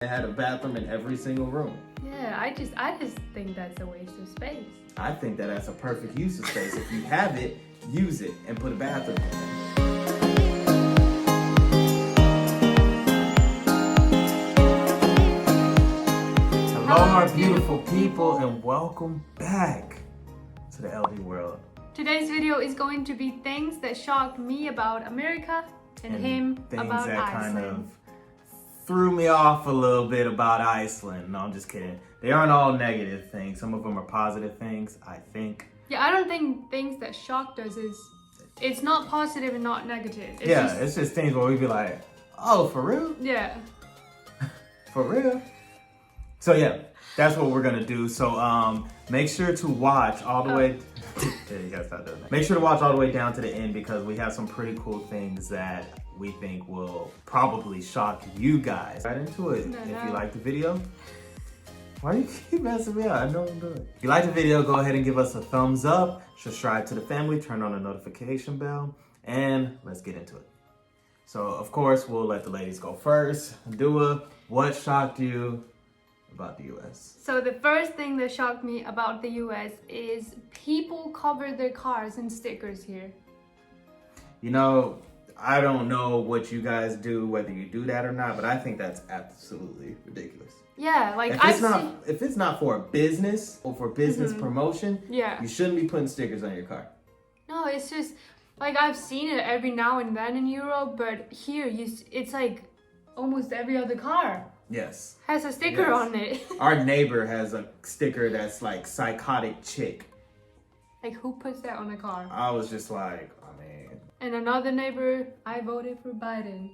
It had a bathroom in every single room. Yeah, I just think that's a waste of space. I think that that's a perfect use of space. If you have it, use it and put a bathroom in there. Hello, our beautiful people, and welcome back to the LD world. Today's video is going to be things that shocked me about America and him things about that Iceland. kind of threw me off a little bit about Iceland. No, I'm just kidding. They aren't all negative things. Some of them are positive things, I think. Yeah, I don't think things that shocked us is, it's not positive and not negative. It's just things where we'd be like, oh, for real? Yeah. For real? So yeah, that's what we're gonna do. So make sure to watch all the way. Yeah, you gotta stop doing that. Make sure to watch all the way down to the end because we have some pretty cool things that we think will probably shock you guys. Right into it. No. If you like the video, why do you keep messing me up? I know I'm doing it. If you like the video, go ahead and give us a thumbs up, subscribe to the family, turn on the notification bell, and let's get into it. So of course, we'll let the ladies go first. Dua, what shocked you about the US? So the first thing that shocked me about the US is people cover their cars in stickers here. You know, I don't know what you guys do, whether you do that or not, but I think that's absolutely ridiculous. Yeah, like if it's not for a business or for business promotion, yeah, you shouldn't be putting stickers on your car. No, it's just like I've seen it every now and then in Europe, but here it's like almost every other car. Yes. Has a sticker on it. Our neighbor has a sticker that's like psychotic chick. Like who puts that on a car? I was just like, oh man. And another neighbor, I voted for Biden.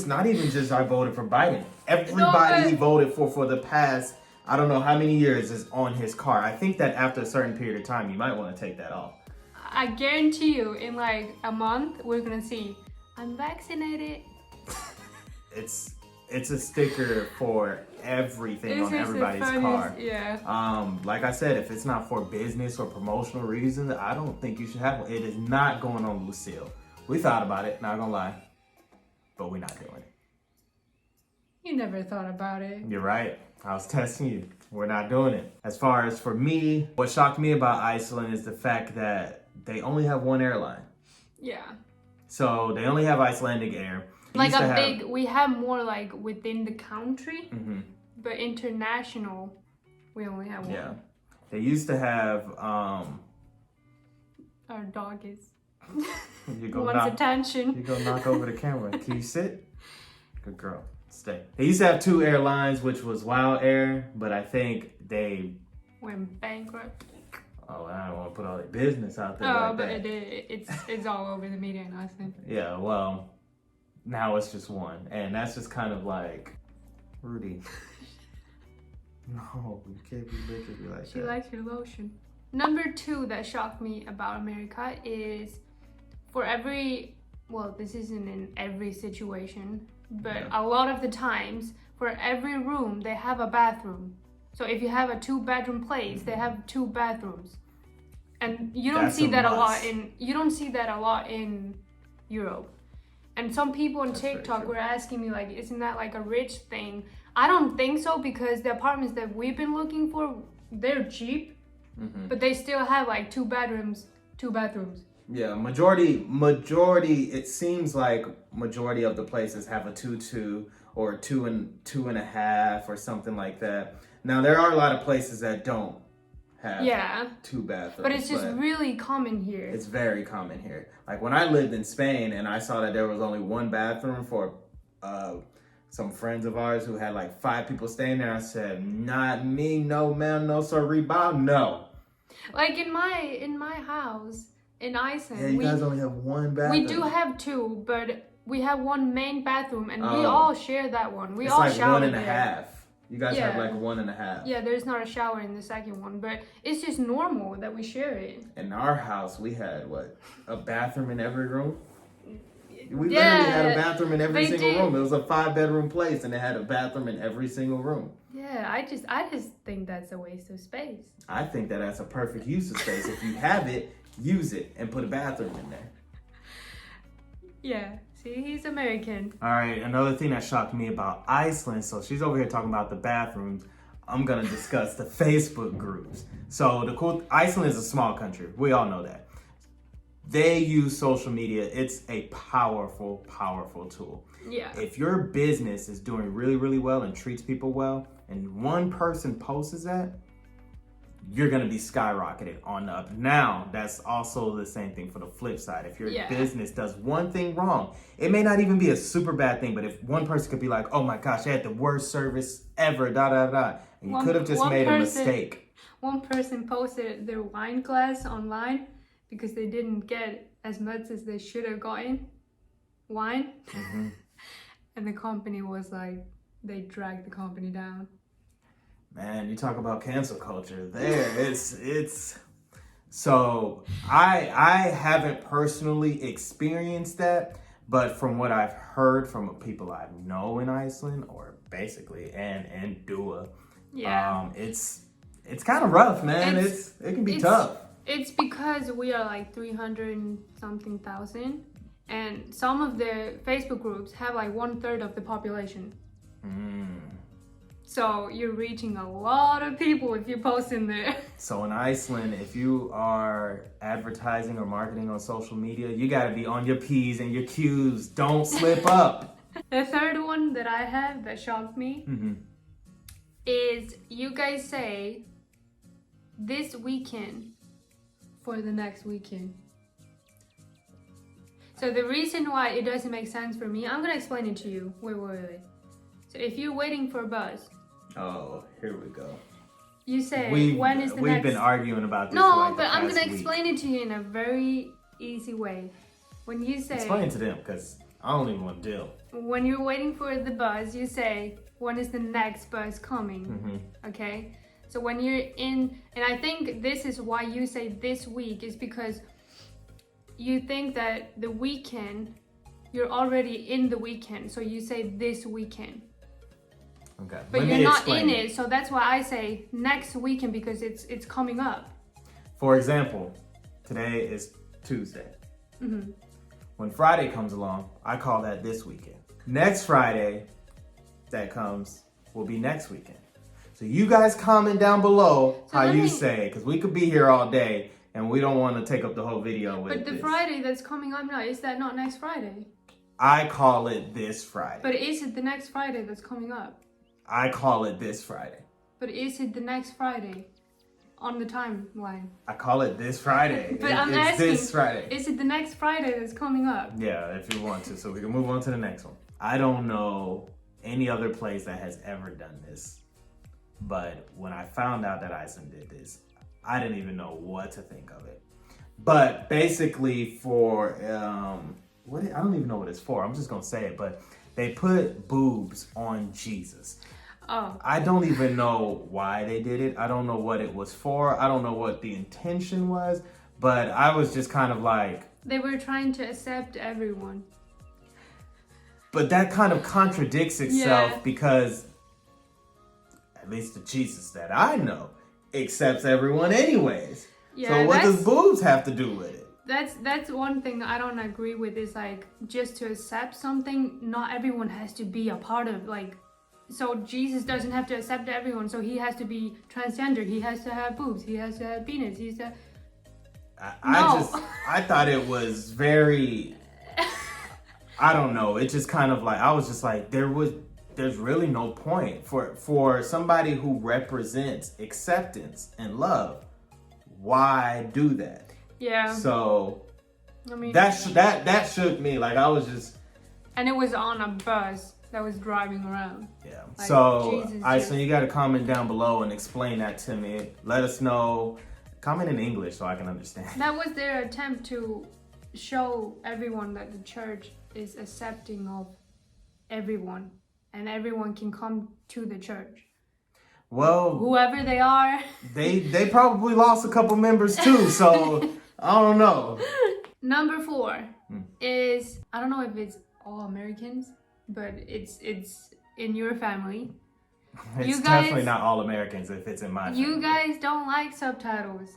Not even just I voted for Biden. Everybody he voted for the past, I don't know how many years is on his car. I think that after a certain period of time, you might want to take that off. I guarantee you, in like a month, we're gonna see, I'm vaccinated. It's a sticker for everything on everybody's car. Yeah. Like I said, if it's not for business or promotional reasons, I don't think you should have one. It is not going on Lucille. We thought about it, not gonna lie, but we're not doing it. You never thought about it. You're right. I was testing you. We're not doing it. As far as for me, what shocked me about Iceland is the fact that they only have one airline. Yeah. So they only have Icelandic Air. Like we have more like within the country, but international, we only have one. Yeah. They used to have, Our dog is, you wants attention. You go knock over the camera. Can you sit? Good girl. Stay. They used to have two airlines, which was Wild Air, but I think they went bankrupt. Oh, I don't want to put all their business out there. Oh, like but that. it's all over the media in Iceland. Yeah, well, now it's just one, and that's just kind of like Rudy. No, you can't be making me like that. She likes your lotion. Number 2 that shocked me about America is this isn't in every situation, but a lot of the times, for every room, they have a bathroom. So if you have a 2-bedroom place, they have 2 bathrooms. And you don't see that a lot in Europe. And some people on TikTok were asking me like, isn't that like a rich thing? I don't think so, because the apartments that we've been looking for, they're cheap, but they still have like 2 bedrooms, 2 bathrooms. Yeah, majority, it seems like majority of the places have a 2-2 or 2.5 or something like that. Now, there are a lot of places that don't have 2 bathrooms. But it's just really common here. It's very common here. Like when I lived in Spain and I saw that there was only 1 bathroom for some friends of ours who had like 5 people staying there, I said, not me, no ma'am, no sir, rebound, no. Like in my house in Iceland, you guys only have 1 bathroom. We do have 2, but we have 1 main bathroom, and we all share that one. We all like shower 1.5. You guys have like 1.5. Yeah, there's not a shower in the second one, but it's just normal that we share it. In our house, we had a bathroom in every room. We literally had a bathroom in every single room. It was a 5-bedroom place, and it had a bathroom in every single room. Yeah, I just think that's a waste of space. I think that that's a perfect use of space. If you have it, use it and put a bathroom in there. Yeah. See, he's American. All right, another thing that shocked me about Iceland, so she's over here talking about the bathrooms. I'm gonna discuss the Facebook groups. So Iceland is a small country. We all know that. They use social media. It's a powerful, powerful tool. Yeah. If your business is doing really, really well and treats people well, and one person posts that, you're gonna be skyrocketed on the up. Now, that's also the same thing for the flip side. If your business does one thing wrong, it may not even be a super bad thing, but if one person could be like, oh my gosh, I had the worst service ever, and you could have just made a mistake. One person posted their wine glass online because they didn't get as much as they should have gotten wine. Mm-hmm. And the company was like, they dragged the company down. Man, you talk about cancel culture there. It's so I haven't personally experienced that, but from what I've heard from people I know in Iceland, or basically and Dua, it's kind of rough, man. It can be tough. It's because we are like 300 and something thousand, and some of the Facebook groups have like 1/3 of the population. So you're reaching a lot of people if you post in there. So in Iceland, if you are advertising or marketing on social media, you gotta be on your P's and your Q's. Don't slip up. The third one that I have that shocked me is you guys say this weekend for the next weekend. So the reason why it doesn't make sense for me, I'm gonna explain it to you. Wait. So if you're waiting for a bus. Oh, here we go. You say, when is the next... We've been arguing about this No, for like but I'm gonna week. explain it to you in a very easy way. When you say... Explain to them, because I don't even want to deal. When you're waiting for the bus, you say, when is the next bus coming? Okay? So when you're in... And I think this is why you say this week, is because you think that the weekend, you're already in the weekend. So you say this weekend. Okay. But you're not in it, so that's why I say next weekend, because it's coming up. For example, today is Tuesday. When Friday comes along, I call that this weekend. Next Friday that comes will be next weekend. So you guys comment down below how you say, because we could be here all day and we don't want to take up the whole video with But the Friday that's coming up now, is that not next Friday? I call it this Friday. But is it the next Friday that's coming up? I call it this Friday. But is it the next Friday on the timeline? I call it this Friday. But I'm it's asking, this Friday. Is it the next Friday that's coming up? Yeah, if you want to, so we can move on to the next one. I don't know any other place that has ever done this, but when I found out that Iceland did this, I didn't even know what to think of it. But basically for, I don't even know what it's for. I'm just gonna say it, but they put boobs on Jesus. Oh. I don't even know why they did it. I don't know what it was for. I don't know what the intention was, but I was just kind of like... They were trying to accept everyone. But that kind of contradicts itself because at least the Jesus that I know accepts everyone anyways. Yeah, so what does boobs have to do with it? That's one thing I don't agree with, is like, just to accept something, not everyone has to be a part of, like... So Jesus doesn't have to accept everyone, so he has to be transgender, he has to have boobs, he has to have penis, he's to... I thought it was very... I don't know, it just kind of like, I was just like, there's really no point for somebody who represents acceptance and love. Why do that? Yeah. So, I mean, that shook me. Like, I was just... And it was on a bus that was driving around. Yeah. Like, so, Jesus, so you got to comment down below and explain that to me. Let us know. Comment in English so I can understand. That was their attempt to show everyone that the church is accepting of everyone, and everyone can come to the church. Well, whoever they are. They probably lost a couple members too, so I don't know. Number 4 is, I don't know if it's all Americans, but it's in your family. It's definitely not all Americans if it's in my family. You guys don't like subtitles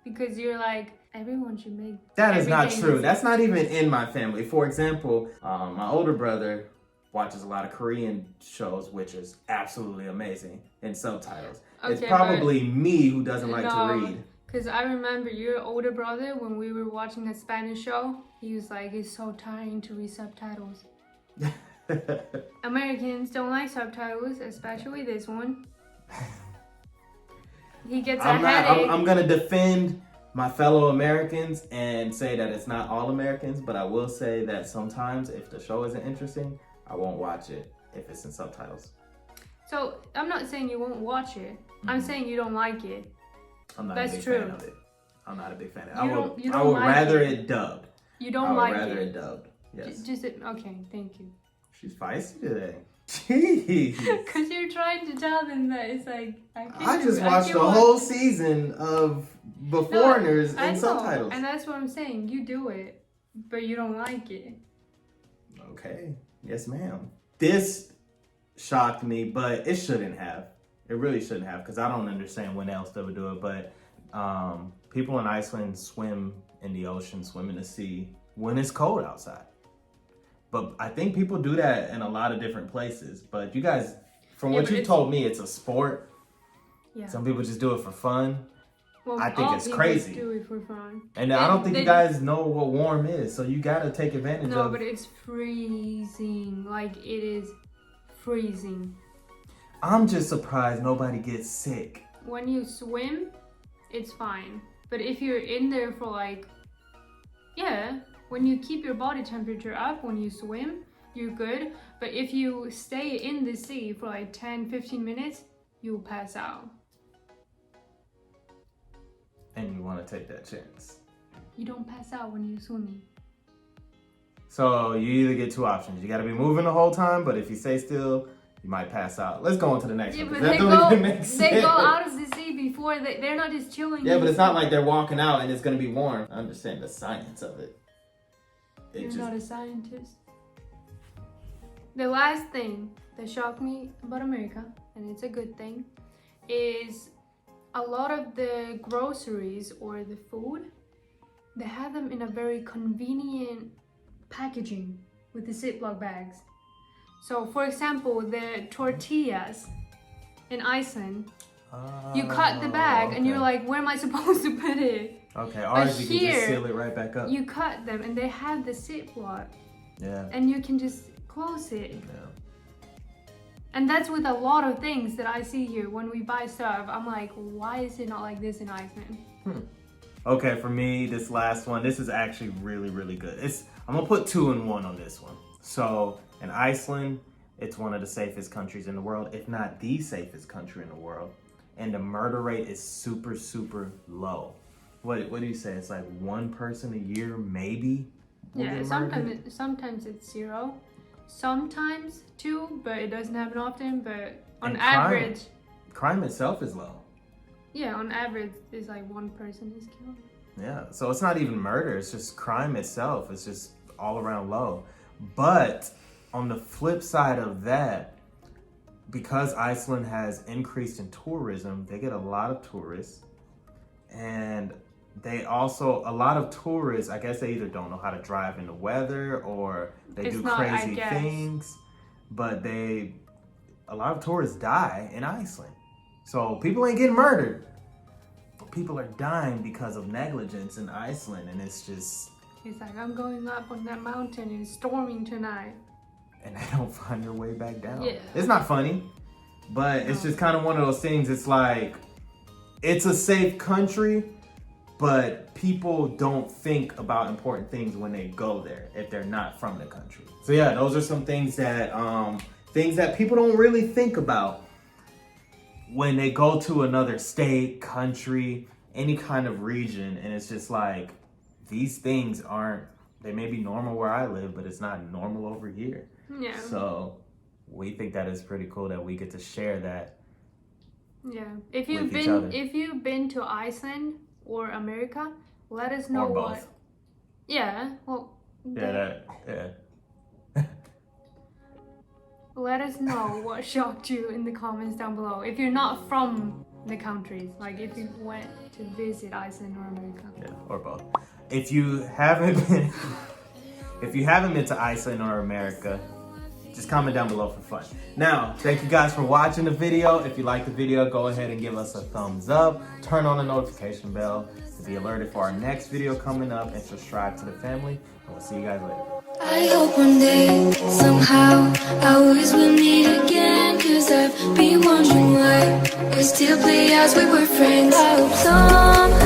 because you're like, Everyone should make. That is not everything true. is- That's not even in my family. For example, my older brother watches a lot of Korean shows, which is absolutely amazing in subtitles. It's Okay, probably me who doesn't like to No. read. Because I remember your older brother, when we were watching a Spanish show, he was like, it's so tiring to read subtitles. Americans don't like subtitles, especially this one. He gets a headache. I'm gonna defend my fellow Americans and say that it's not all Americans, but I will say that sometimes if the show isn't interesting, I won't watch it if it's in subtitles. So I'm not saying you won't watch it. I'm saying you don't like it. I'm not That's a big true. fan of it. I'm not a big fan of it. You I don't would like rather it. it dubbed. You don't I would like rather it. it dubbed. Yes. Okay, thank you. She's feisty today. Jeez. Because you're trying to tell them that it's like I just watched the whole season of Beforeigners I in know, subtitles. and that's what I'm saying. You do it, but you don't like it. Okay. Yes, ma'am. This shocked me, but it shouldn't have. It really shouldn't have, because I don't understand when else they would do it. But people in Iceland swim in the ocean, swim in the sea when it's cold outside. But I think people do that in a lot of different places. But you guys, from what you told me, it's a sport. Yeah. Some people just do it for fun. Well, I think all it's people crazy. do it for fun. And I don't think you guys know what warm is, so you gotta take advantage of. No, but it's freezing. Like, it is freezing. I'm just surprised nobody gets sick. When you swim, it's fine. But if you're in there for like, when you keep your body temperature up when you swim, you're good. But if you stay in the sea for like 10-15 minutes, you'll pass out. And you want to take that chance. You don't pass out when you're swimming. So you either get two options. You got to be moving the whole time, but if you stay still, you might pass out. Let's go on to the next one. But That they don't even make sense. go out of the sea before they're not just chilling. Yeah, but it's not like they're walking out and it's going to be warm. I understand the science of it. You're not a scientist. The last thing that shocked me about America, and it's a good thing, is a lot of the groceries or the food, they have them in a very convenient packaging with the Ziploc bags. So, for example, the tortillas in Iceland, you cut the bag and you're like, where am I supposed to put it? Okay, ours you can just seal it right back up. You cut them and they have the Ziploc. Yeah. And you can just close it. Yeah. And that's with a lot of things that I see here. When we buy stuff, I'm like, why is it not like this in Iceland? Okay, for me, this last one, this is actually really, really good. I'm gonna put 2 in 1 on this one. So in Iceland, it's one of the safest countries in the world, if not the safest country in the world. And the murder rate is super, super low. What do you say? It's like 1 person a year, maybe? Yeah, sometimes it's 0. Sometimes 2, but it doesn't happen often. But on average, crime itself is low. Yeah, on average, it's like 1 person is killed. Yeah, so it's not even murder. It's just crime itself. It's just all around low. But on the flip side of that, because Iceland has increased in tourism, they get a lot of tourists. And they also, a lot of tourists, I guess they either don't know how to drive in the weather or they do crazy things. But a lot of tourists die in Iceland. So people ain't getting murdered. But people are dying because of negligence in Iceland. And it's just... It's like, I'm going up on that mountain and it's storming tonight. And they don't find their way back down. Yeah. It's not funny. But it's just kind of one of those things. It's like, it's a safe country, but people don't think about important things when they go there if they're not from the country. So yeah, those are some things that people don't really think about when they go to another state, country, any kind of region. And it's just like, these things they may be normal where I live, but it's not normal over here. Yeah. So we think that is pretty cool that we get to share that. Yeah. If you've been to Iceland or America, let us know or both. what. Yeah. Well. Yeah. Let us know what shocked you in the comments down below. If you're not from the countries. Like if you went to visit Iceland or America. Yeah, or both. If you haven't been, if you haven't been to Iceland or America, just comment down below for fun. Now, thank you guys for watching the video. If you like the video, go ahead and give us a thumbs up. Turn on the notification bell to be alerted for our next video coming up, and subscribe to the family. And we'll see you guys later. I hope one day, somehow, I always will meet again. Cause I've been wondering why we still play as we were friends. I hope somehow